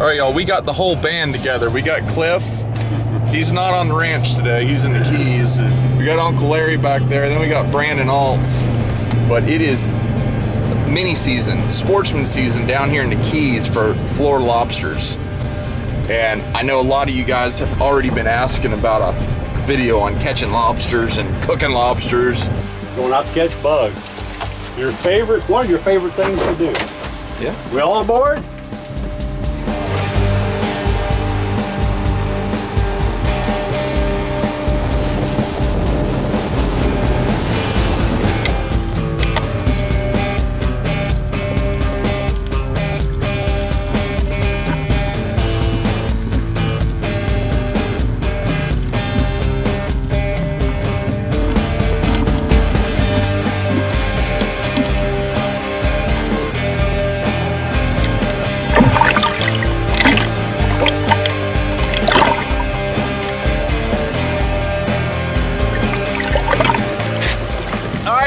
All right, y'all, we got the whole band together. We got Cliff. He's not on the ranch today. He's in the Keys. We got Uncle Larry back there. Then we got Brandon Altz. But it is mini season, sportsman season down here in the Keys for Florida lobsters. And I know a lot of you guys have already been asking about a video on catching lobsters and cooking lobsters. Going out to catch bugs. Your favorite, one of your favorite things to do. Yeah. We all on board?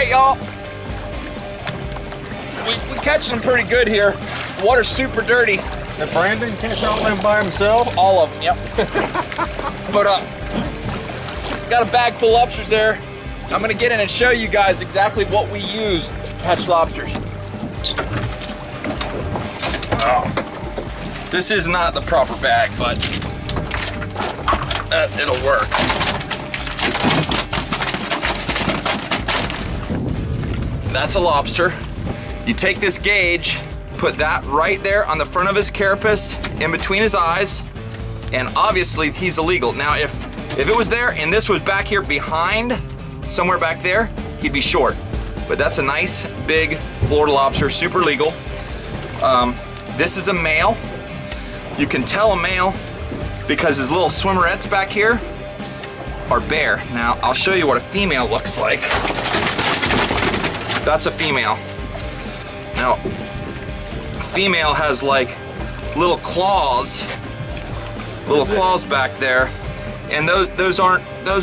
Y'all, we catching them pretty good here. The water's super dirty. Did Brandon catch all them by himself? All of them, yep. But got a bag full of lobsters there. I'm gonna get in and show you guys exactly what we use to catch lobsters. Oh, this is not the proper bag, but it'll work. That's a lobster. You take this gauge, put that right there on the front of his carapace, in between his eyes, and obviously he's illegal. Now if it was there and this was back here behind, somewhere back there, he'd be short. But that's a nice big Florida lobster, super legal. This is a male. You can tell a male because his little swimmerettes back here are bare. Now I'll show you what a female looks like. That's a female. Now, female has like little claws back there, and those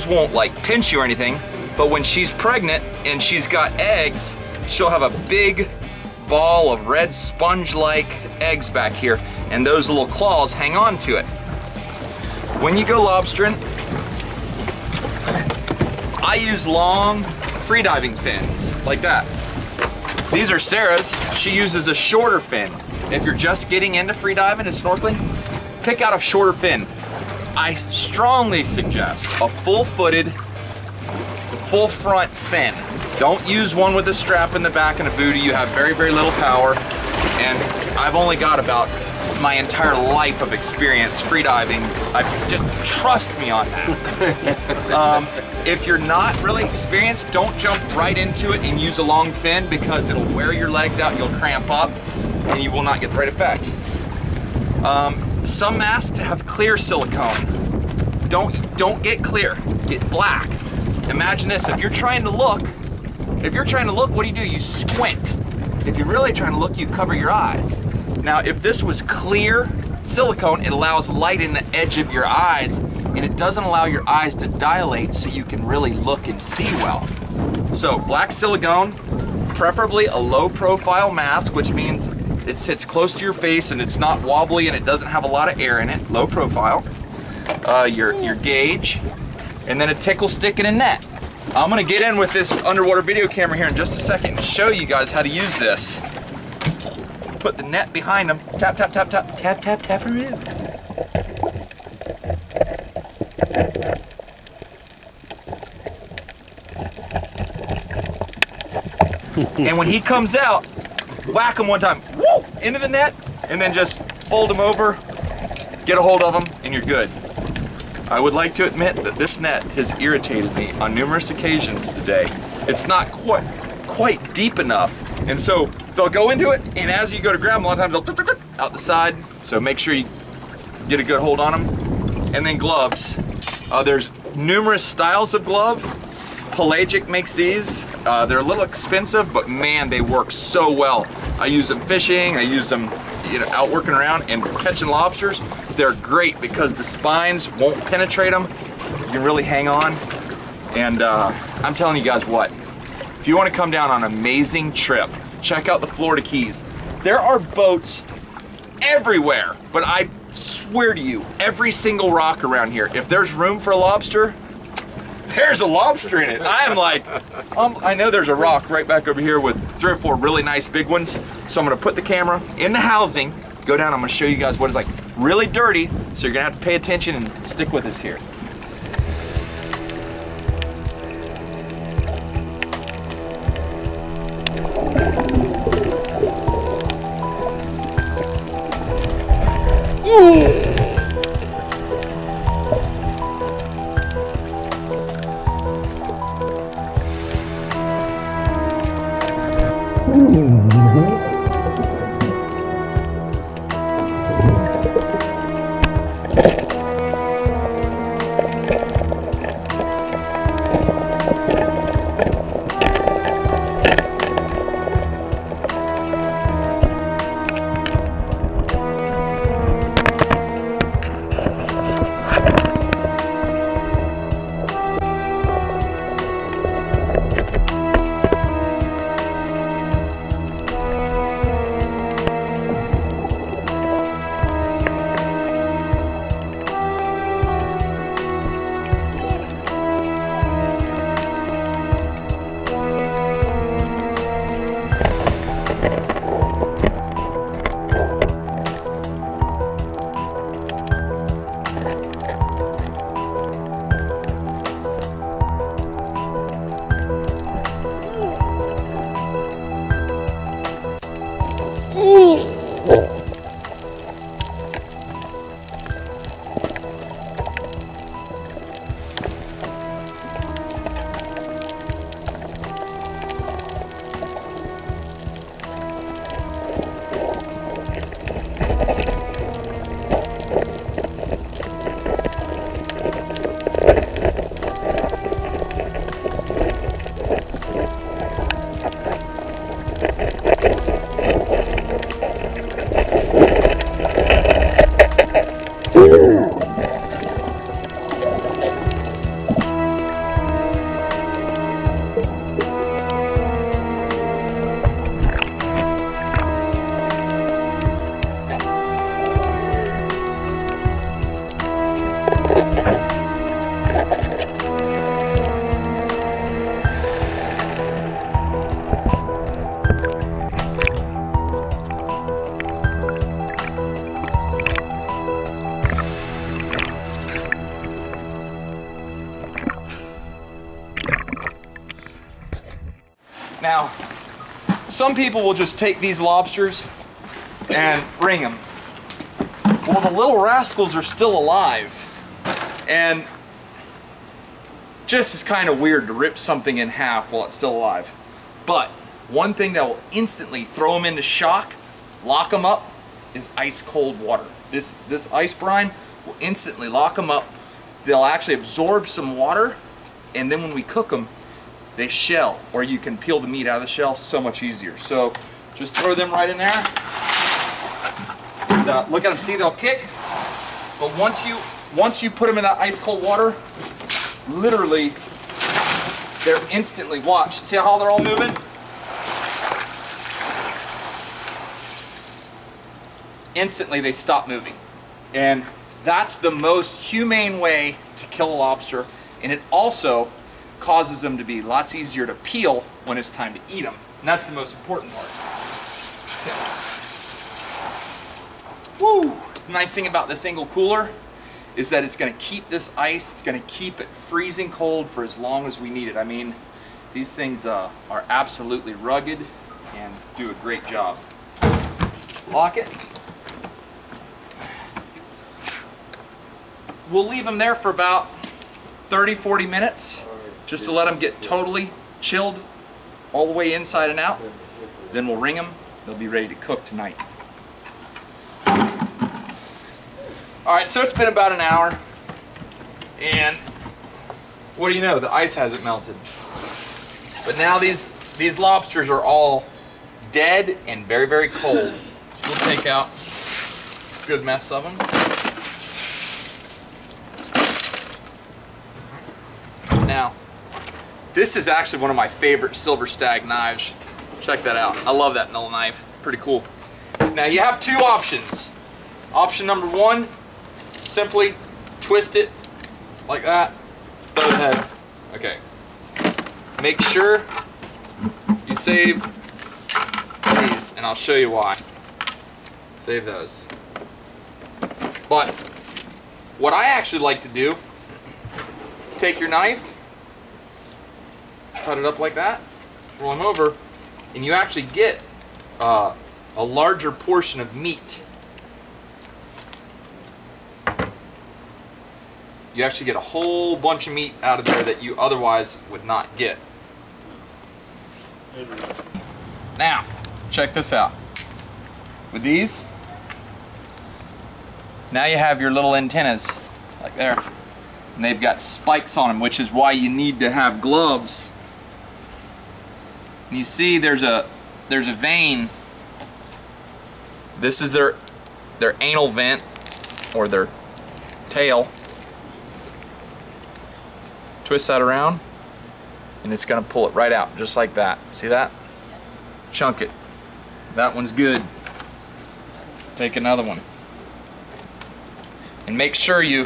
won't like pinch you or anything. But when she's pregnant and she's got eggs, she'll have a big ball of red sponge-like eggs back here, and those little claws hang on to it. When you go lobstering, I use long freediving fins like that. These are Sarah's. She uses a shorter fin. If you're just getting into freediving and snorkeling, pick out a shorter fin. I strongly suggest a full-footed, full front fin. Don't use one with a strap in the back and a booty. You have very, very little power. And I've only got about my entire life of experience freediving. Just trust me on that. If you're not really experienced, don't jump right into it and use a long fin because it'll wear your legs out, you'll cramp up, and you will not get the right effect. Some masks have clear silicone. Don't get clear, get black. Imagine this, if you're trying to look, what do? You squint. If you're really trying to look, you cover your eyes. Now, if this was clear silicone, it allows light in the edge of your eyes, and it doesn't allow your eyes to dilate so you can really look and see well. So black silicone, preferably a low profile mask, which means it sits close to your face and it's not wobbly and it doesn't have a lot of air in it, low profile. Your gauge, and then a tickle stick and a net. I'm gonna get in with this underwater video camera here in just a second and show you guys how to use this. Put the net behind them. Tap, tap, tap, tap, tap, tap, tap-a-roo. And when he comes out, whack him one time, woo, into the net, and then just fold him over, get a hold of him, and you're good. I would like to admit that this net has irritated me on numerous occasions today. It's not quite deep enough, and so they'll go into it, and as you go to grab them, a lot of times they'll out the side, so make sure you get a good hold on them. And then gloves. There's numerous styles of glove. Pelagic makes these. They're a little expensive, but man, they work so well. I use them fishing, I use them out working around and catching lobsters. They're great because the spines won't penetrate them. You can really hang on. And I'm telling you guys what, if you want to come down on an amazing trip, check out the Florida Keys. There are boats everywhere, but I swear to you, every single rock around here, if there's room for a lobster, there's a lobster in it. I'm like, I know there's a rock right back over here with 3 or 4 really nice big ones. So I'm gonna put the camera in the housing, go down, I'm gonna show you guys what it's like. Really dirty, so you're gonna have to pay attention and stick with us here. Now, some people will just take these lobsters and ring them. Well, the little rascals are still alive, and just is kind of weird to rip something in half while it's still alive. But one thing that will instantly throw them into shock, lock them up, is ice cold water. This ice brine will instantly lock them up. They'll actually absorb some water, and then when we cook them, they shell, or you can peel the meat out of the shell so much easier. So just throw them right in there. And look at them, see, they'll kick. But once you put them in that ice cold water, literally, they're instantly, watch, see how they're all moving? Instantly they stop moving. And that's the most humane way to kill a lobster, and it also causes them to be lots easier to peel when it's time to eat them. And that's the most important part. Okay. Woo! Nice thing about this single cooler is that it's going to keep this ice, it's going to keep it freezing cold for as long as we need it. I mean, these things are absolutely rugged and do a great job. Lock it. We'll leave them there for about 30-40 minutes just to let them get totally chilled all the way inside and out. Then we'll ring them. They'll be ready to cook tonight. Alright, so it's been about an hour, and what do you know, the ice hasn't melted. But now these lobsters are all dead and very, very cold. So we'll take out a good mess of them. Now, this is actually one of my favorite silver stag knives. Check that out. I love that knife. Pretty cool. Now you have two options. Option number one, simply twist it like that. Throw the head. Okay. Make sure you save these, and I'll show you why. Save those. But what I actually like to do, take your knife, cut it up like that, roll them over, and you actually get a larger portion of meat. You actually get a whole bunch of meat out of there that you otherwise would not get. Now, check this out. With these, now you have your little antennas, like there. And they've got spikes on them, which is why you need to have gloves. And you see there's a vein. This is their anal vent, or their tail. Twist that around, and it's gonna pull it right out, just like that. See that? Chunk it. That one's good. Take another one. And make sure you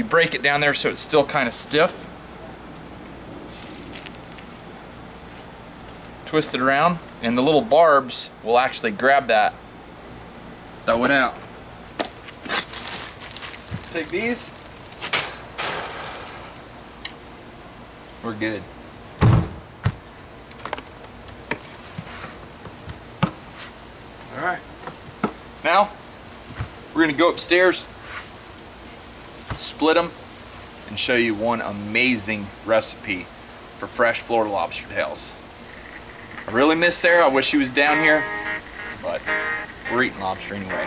break it down there so it's still kind of stiff. Twist it around, and the little barbs will actually grab that. Throw it out. Take these. We're good. All right. Now, we're gonna go upstairs, split them, and show you one amazing recipe for fresh Florida lobster tails. I really miss Sarah. I wish she was down here, but we're eating lobster anyway.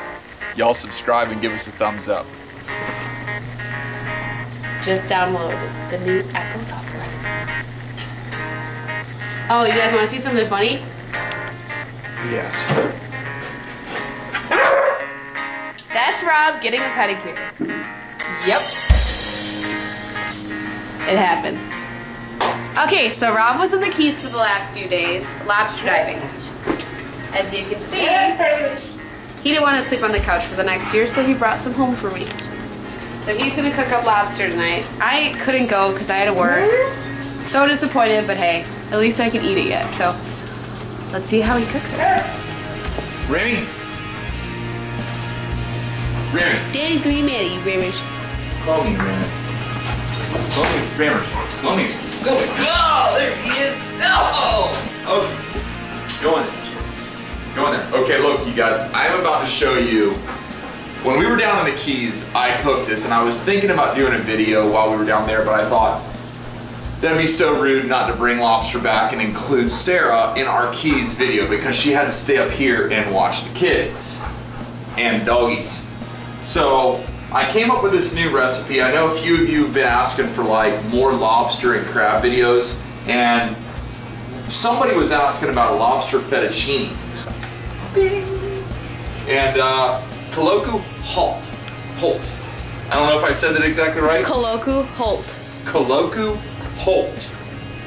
Y'all subscribe and give us a thumbs up. Just downloaded the new Apple software. Oh, you guys want to see something funny? Yes. That's Rob getting a pedicure. Yep. It happened. Okay, so Rob was in the Keys for the last few days, lobster diving. As you can see, he didn't want to sleep on the couch for the next year, so he brought some home for me. So he's gonna cook up lobster tonight. I couldn't go because I had to work. So disappointed, but hey, at least I can eat it yet. So let's see how he cooks it. Remy. Remy. Daddy's gonna be mad at you, Ramish. Call me, Remy. Call me, Remy. Call me. Go. Oh, there he is. Oh. Okay. Go in there. Go in there. Okay, look, you guys. I'm about to show you. When we were down in the Keys, I cooked this, and I was thinking about doing a video while we were down there, but I thought that'd be so rude not to bring Lobster back and include Sarah in our Keys video, because she had to stay up here and watch the kids and doggies. So I came up with this new recipe. I know a few of you have been asking for like more lobster and crab videos, and somebody was asking about a lobster fettuccine. Bing. And Koloku Holt. I don't know if I said that exactly right. Koloku Holt. Koloku Holt.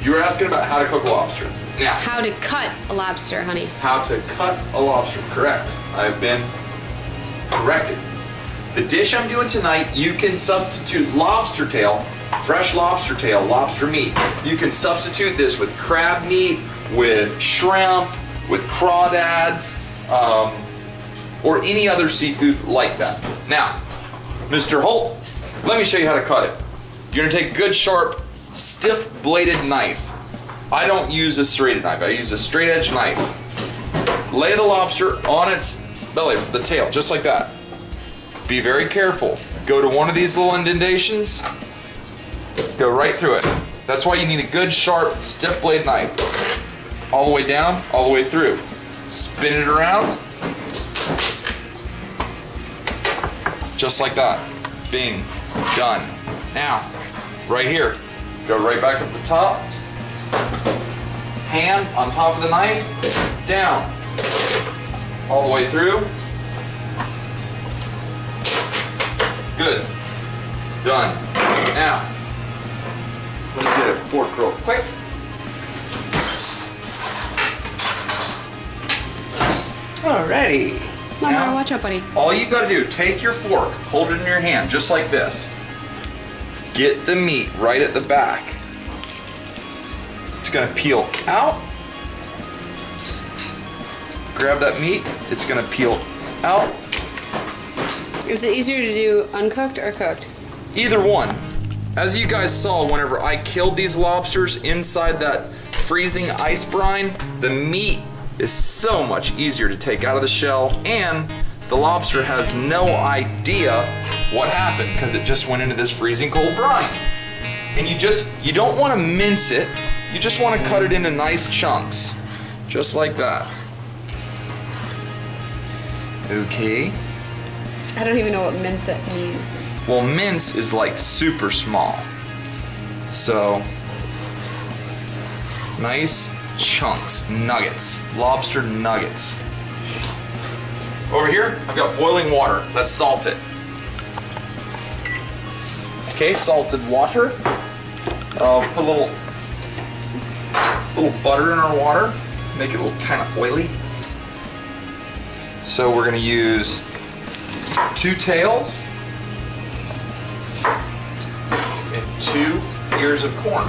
You were asking about how to cook a lobster. Now. How to cut a lobster, honey. How to cut a lobster. Correct. I've been corrected. The dish I'm doing tonight, you can substitute lobster tail, fresh lobster tail, lobster meat. You can substitute this with crab meat, with shrimp, with crawdads, or any other seafood like that. Now, Mr. Holt, let me show you how to cut it. You're gonna take a good, sharp, stiff-bladed knife. I don't use a serrated knife, I use a straight edge knife. Lay the lobster on its belly, the tail, just like that. Be very careful. Go to one of these little indentations, go right through it. That's why you need a good, sharp, stiff-bladed knife. All the way down, all the way through. Spin it around. Just like that. Bing. Done. Now, right here. Go right back up the top. Hand on top of the knife. Down. All the way through. Good. Done. Now, let's get a fork real quick. Alrighty. Mama, watch out, buddy. All you've got to do, take your fork, hold it in your hand, just like this. Get the meat right at the back. It's gonna peel out. Grab that meat, it's gonna peel out. Is it easier to do uncooked or cooked? Either one. As you guys saw, whenever I killed these lobsters inside that freezing ice brine, the meat is so much easier to take out of the shell, and the lobster has no idea what happened because it just went into this freezing cold brine. And you don't want to mince it, you just want to cut it into nice chunks, just like that. Okay. I don't even know what mince it means. Well, mince is like super small. So, nice chunks, nuggets, lobster nuggets. Over here, I've got boiling water. Let's salt it. Okay, salted water. Put a little butter in our water. Make it a little kind of oily. So we're gonna use 2 tails and 2 ears of corn.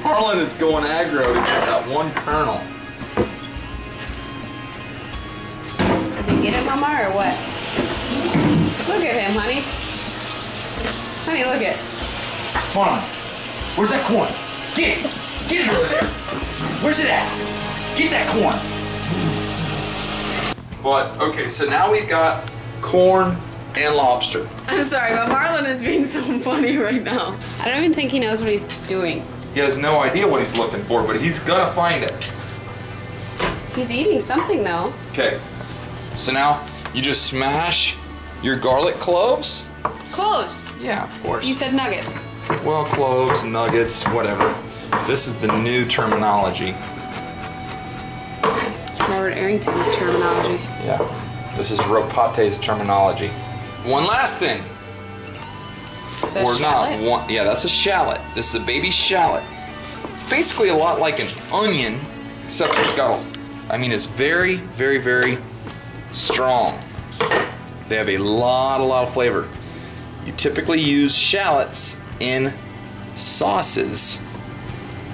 Marlon is going aggro to get that one kernel. Did you get it, Mama, or what? Look at him, honey. Honey, look at. Come on. Where's that corn? Get it. Get it over there. Where's it at? Get that corn. But, okay, so now we've got corn and lobster. I'm sorry, but Marlon is being so funny right now. I don't even think he knows what he's doing. He has no idea what he's looking for, but he's gonna find it. He's eating something, though. Okay, so now you just smash your garlic cloves. Cloves? Yeah, of course. You said nuggets. Well, cloves, nuggets, whatever. This is the new terminology. It's Robert Arrington terminology. Yeah, this is Ropate's terminology. One last thing. Is that Or shallot? not one. Yeah, that's a shallot. This is a baby shallot. It's basically a lot like an onion, except it's got, it's very, very, very strong. They have a lot of flavor. You typically use shallots in sauces.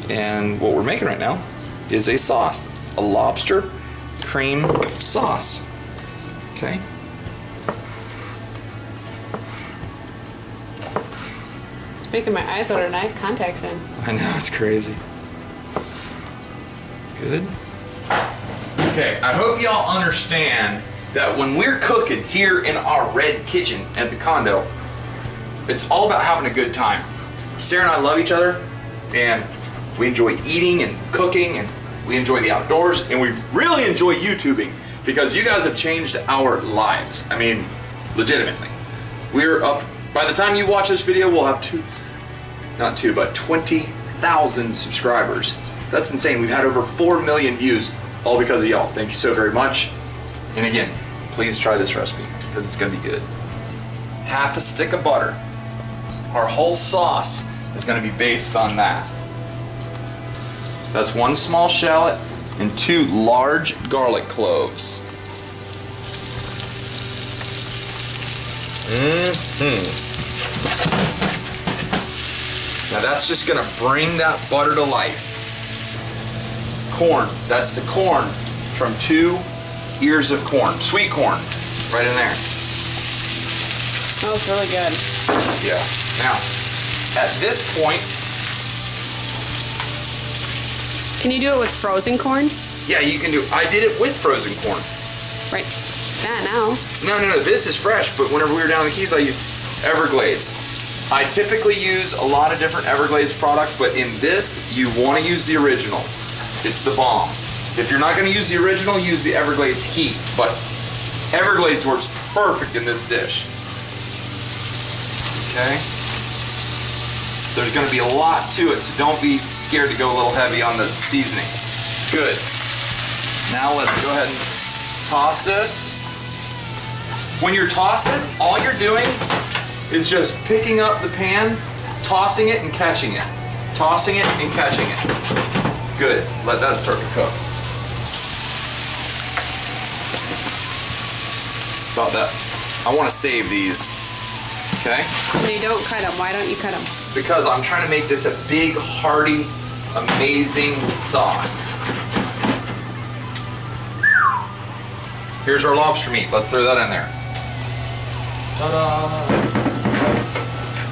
And what we're making right now is a sauce, a lobster cream sauce. Okay. It's making my eyes water and I have contacts in. I know, it's crazy. Good. Okay, I hope y'all understand that when we're cooking here in our red kitchen at the condo, it's all about having a good time. Sarah and I love each other, and we enjoy eating and cooking, and we enjoy the outdoors, and we really enjoy YouTubing because you guys have changed our lives. I mean, legitimately. We're up, by the time you watch this video, we'll have 20,000 subscribers. That's insane. We've had over 4 million views, all because of y'all. Thank you so very much. And again, please try this recipe because it's gonna be good. Half a stick of butter. Our whole sauce is gonna be based on that. That's 1 small shallot and 2 large garlic cloves. Now that's just gonna bring that butter to life. Corn, that's the corn from 2 ears of corn, sweet corn, right in there. Smells really good. Yeah. Now, at this point, Can you do it with frozen corn? yeah, you can do. I did it with frozen corn. Right. Now. No, this is fresh. But whenever we were down in the Keys, I used Everglades. I typically use a lot of different Everglades products, but in this, you want to use the original. It's the bomb. If you're not going to use the original, use the Everglades Heat. But Everglades works perfect in this dish. Okay? There's going to be a lot to it, so don't be scared to go a little heavy on the seasoning. Good. Now let's go ahead and toss this. When you're tossing, all you're doing is just picking up the pan tossing it and catching it. Tossing it and catching it. Good. Let that start to cook. About that. I want to save these. Okay? So you don't cut them. Why don't you cut them? Because I'm trying to make this a big, hearty, amazing sauce. Here's our lobster meat. Let's throw that in there. Ta-da!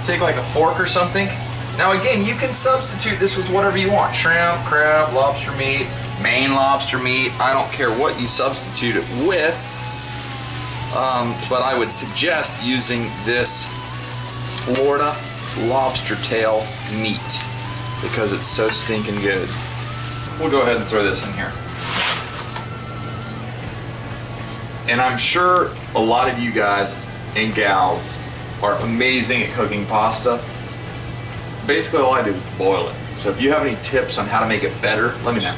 Take like a fork or something. Now again, you can substitute this with whatever you want. Shrimp, crab, lobster meat, Maine lobster meat. I don't care what you substitute it with. But I would suggest using this Florida lobster tail meat because it's so stinking good. We'll go ahead and throw this in here. And I'm sure a lot of you guys and gals are amazing at cooking pasta. Basically all I do is boil it. So if you have any tips on how to make it better, let me know.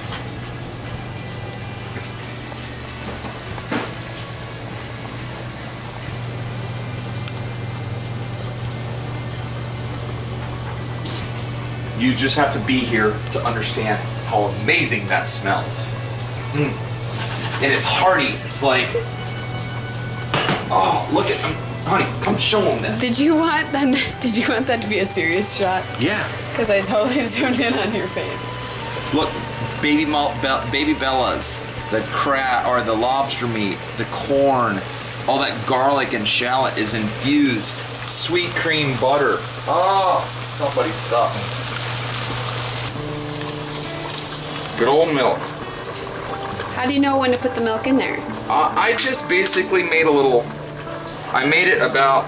You just have to be here to understand how amazing that smells. And it's hearty. It's like, oh, look at them. Honey, come show them this. Did you want them? Did you want that to be a serious shot? Yeah. Because I totally zoomed in on your face. Look, baby Bellas, the crab or the lobster meat, the corn, all that garlic and shallot is infused. Sweet cream butter. Oh, somebody's stuffing. Good old milk. How do you know when to put the milk in there? I just basically made a little, I made it about,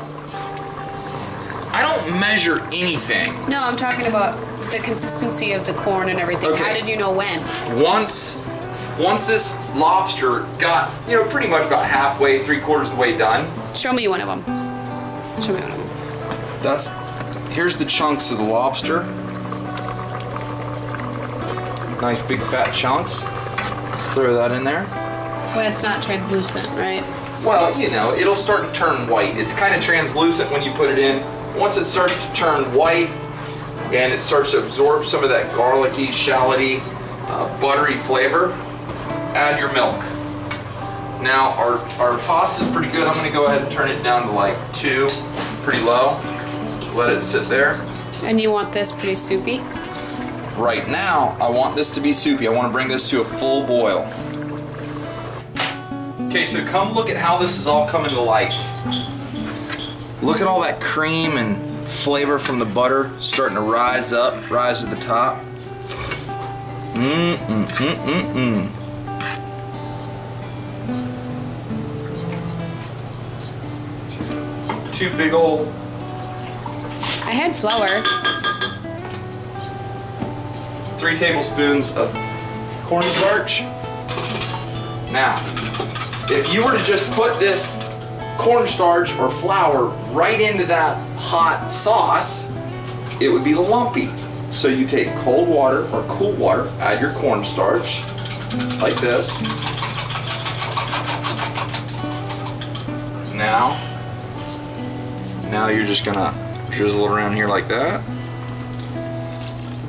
I don't measure anything. No, I'm talking about the consistency of the corn and everything. Okay. How did you know when? Once this lobster got, you know, pretty much about halfway, 3/4 of the way done. Show me one of them. Show me one of them. Here's the chunks of the lobster. Nice big fat chunks. Throw that in there. When it's not translucent, right? Well, you know, it'll start to turn white. It's kind of translucent when you put it in. Once it starts to turn white and it starts to absorb some of that garlicky, shalloty, buttery flavor, add your milk. Now, our pasta's pretty good. I'm going to go ahead and turn it down to like 2, pretty low. Let it sit there. And you want this pretty soupy? Right now, I want this to be soupy. I want to bring this to a full boil. Okay, so come look at how this is all coming to life. Look at all that cream and flavor from the butter starting to rise up, rise to the top. Two big old... I had flour. 3 tablespoons of cornstarch. Now, if you were to just put this cornstarch or flour right into that hot sauce, it would be lumpy. So you take cold water or cool water, add your cornstarch, like this. Now you're just gonna drizzle it around here like that.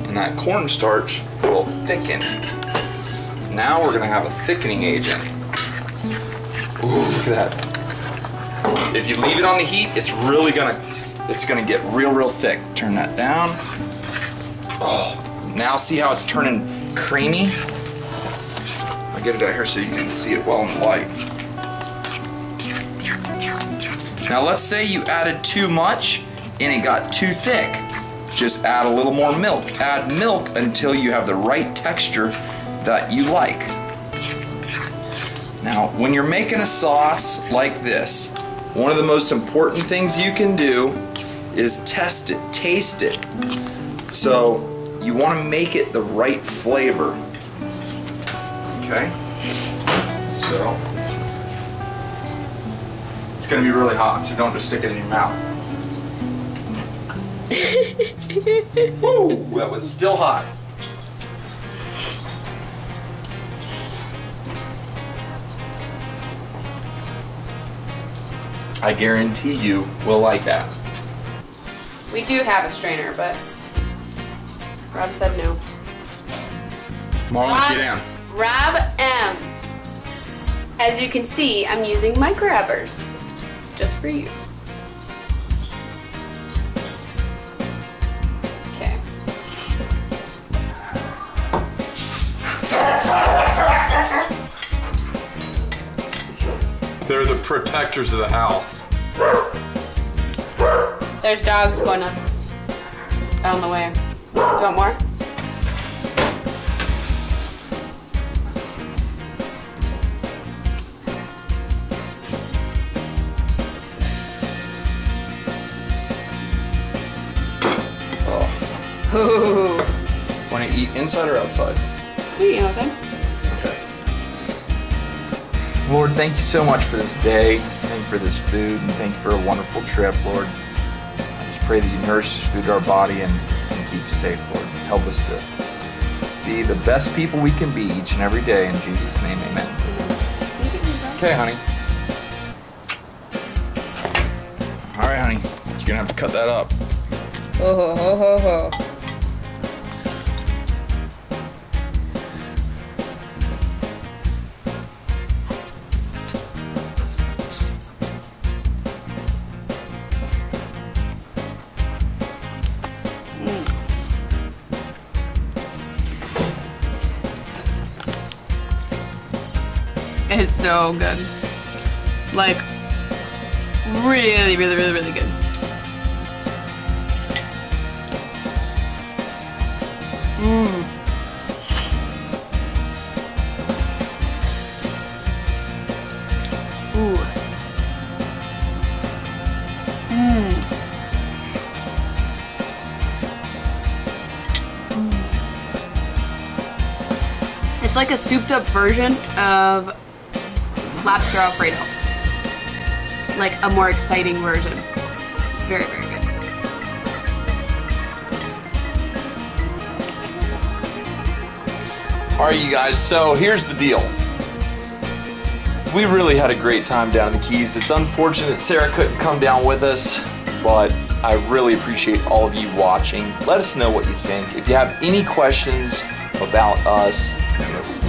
And that cornstarch will thicken. Now we're gonna have a thickening agent. Ooh, look at that. If you leave it on the heat, it's gonna get real thick. Turn that down. Oh, now see how it's turning creamy? I'll get it out here so you can see it well in the light. Now let's say you added too much and it got too thick. Just add a little more milk. Add milk until you have the right texture that you like. Now, when you're making a sauce like this, one of the most important things you can do is test it, taste it. So, you want to make it the right flavor. Okay? So, it's going to be really hot, so don't just stick it in your mouth. Woo! That was still hot. I guarantee you will like that. We do have a strainer, but Rob said no. Marlon, Rob, get down. Rob M. As you can see, I'm using my grabbers just for you. Okay. They're the protectors of the house. There's dogs going nuts down the way. Do you want more? Ooh. Want to eat inside or outside? You can eat outside. Okay. Lord, thank you so much for this day. Thank you for this food, and thank you for a wonderful trip, Lord. I just pray that you nourish this food to our body and keep us safe, Lord. Help us to be the best people we can be each and every day. In Jesus' name, amen. Okay, honey. All right, honey. You're gonna have to cut that up. Oh, ho, ho, ho, ho. It's so good. Like, really, really, really, really good. Mmm. Ooh. Mmm. It's like a souped up version of lobster Alfredo. Like a more exciting version. It's very, very good. All right, you guys, so here's the deal. We really had a great time down in the Keys. It's unfortunate Sarah couldn't come down with us, but I really appreciate all of you watching. Let us know what you think. If you have any questions about us,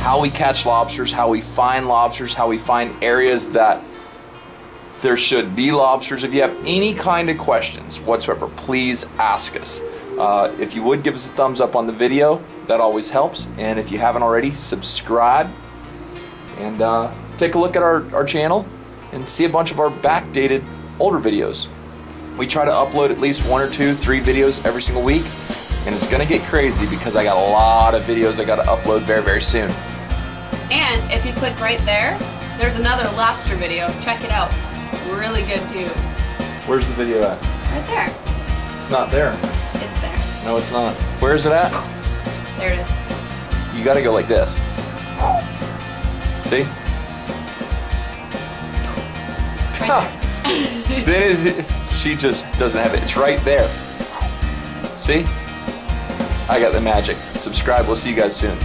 how we catch lobsters, how we find lobsters, how we find areas that there should be lobsters. If you have any kind of questions whatsoever, please ask us. If you would give us a thumbs up on the video, that always helps. And if you haven't already, subscribe and take a look at our channel and see a bunch of our backdated older videos. We try to upload at least 1 or 2, 3 videos every single week, and it's gonna get crazy because I got a lot of videos I gotta upload very, very soon. And if you click right there, there's another lobster video. Check it out. It's really good too. Where's the video at? Right there. It's not there. It's there. No, it's not. Where is it at? There it is. You gotta go like this. See? Right Then is it, she just doesn't have it. It's right there. See? I got the magic. Subscribe. We'll see you guys soon.